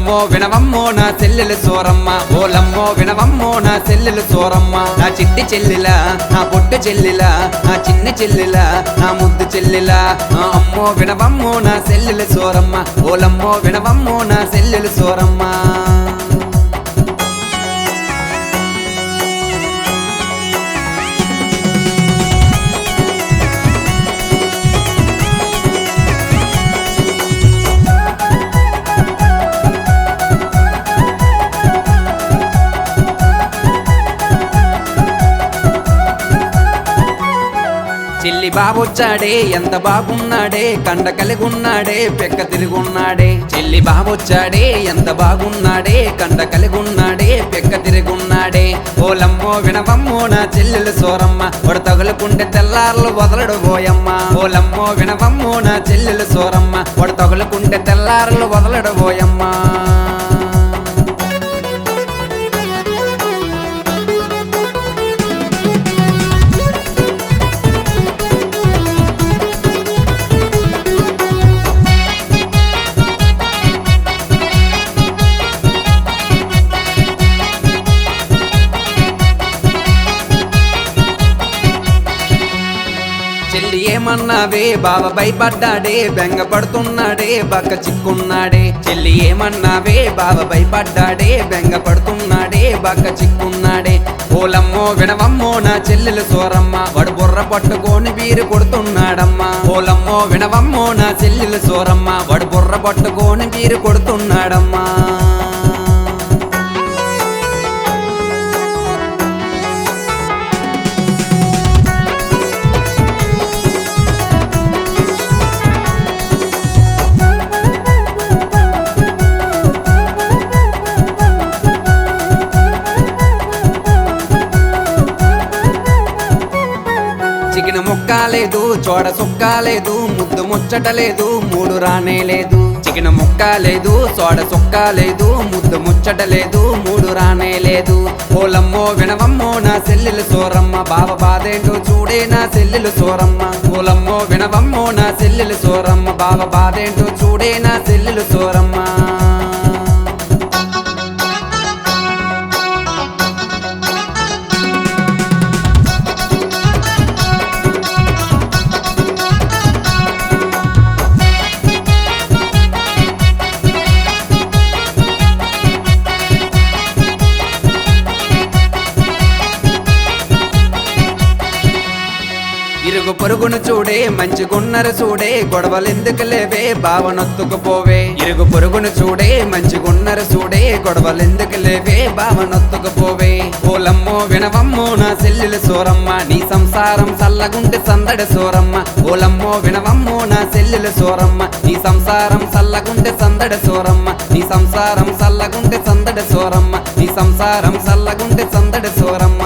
ఓలమ్మో వినవమ్మో నా చెల్లెలు సోరమ్మ, ఓలమ్మో వినవమ్మో నా చెల్లెలు సోరమ్మ. నా చిట్టి చెల్లెలా, నా పొట్టు చెల్లెలా, నా చిన్ని చెల్లెలా, నా ముద్దు చెల్లెలా. అమ్మో వినవమ్మో నా చెల్లెలు సోరమ్మ, ఓలమ్మో వినవమ్మో నా చెల్లెలు సోరమ్మ. చెల్లి బాబొచ్చాడే ఎంత బాగున్నాడే, కండ కలిగున్నాడే పెక్క తిరుగున్నాడే. చెల్లి బాబొచ్చాడే ఎంత బాగున్నాడే, కండ కలిగున్నాడే పెక్క తిరుగున్నాడే. ఓలమ్మో వినవమ్మో నా చెల్లెలు సోరమ్మ, ఒడ తగులుకుంటే తెల్లార్లు వదలడు పోయమ్మ. ఓలమ్మో వినవమ్మో నా చెల్లెలు సోరమ్మ, ఒడ తగులుకుంటే తెల్లార్లు వదలడు పోయమ్మ. చెల్లి ఏమన్నావే బావ భయపడ్డాడే, బెంగ పడుతున్నాడే బక్క చిక్కున్నాడే. చెల్లి ఏమన్నావే బావ భయపడ్డాడే, బెంగ పడుతున్నాడే బక్క చిక్కున్నాడే. ఓలమ్మో వినవమ్మో నా చెల్లెలు సోరమ్మ, వాడు బుర్ర పట్టుకొని వీరు కొడుతున్నాడమ్మా. ఓలమ్మో వినవమ్మో నా చెల్లెలు సోరమ్మ, వాడు బుర్ర పట్టుకొని వీరు కొడుతున్నాడమ్మా. చికెన్ ముక్క లేదు, చోడ సుక్క లేదు, ముద్దు ముచ్చట లేదు, మూడు రానే లేదు. చికెన్ ముక్క లేదు, చోడ సుక్క లేదు, ముద్దు ముచ్చట లేదు, మూడు రానే లేదు. ఓలమ్మో వినవమ్మో నా చెల్లెలు సోరమ్మ, బావ బాధేంటో చూడే నా చెల్లెలు సోరమ్మ. ఓలమ్మో వినవమ్మో నా చెల్లెలు సోరమ్మ, బావ బాధేంటో చూడే నా చెల్లెలు సోరమ్మ. ఇరుగు పొరుగును చూడే మంచిగున్నరు చూడే, గొడవలెందుకు లేవే బావనొత్తుకుపోవే. ఇరుగు పొరుగును చూడే మంచిగున్నరు చూడే, గొడవలెందుకు లేవే బావనొత్తుకుపోవే. ఓలమ్మో వినవమ్మో నా చెల్లెలు సోరమ్మ, నీ సంసారం సల్లగుంటే సందడి సోరమ్మ. ఓలమ్మో వినవమ్మో నా చెల్లెలు సోరమ్మ, నీ సంసారం సల్లగుంటే సందడి సోరమ్మ. నీ సంసారం సల్లగుంటే సందడి సోరమ్మ, నీ సంసారం సల్లగుంటే సందడి సోరమ్మ.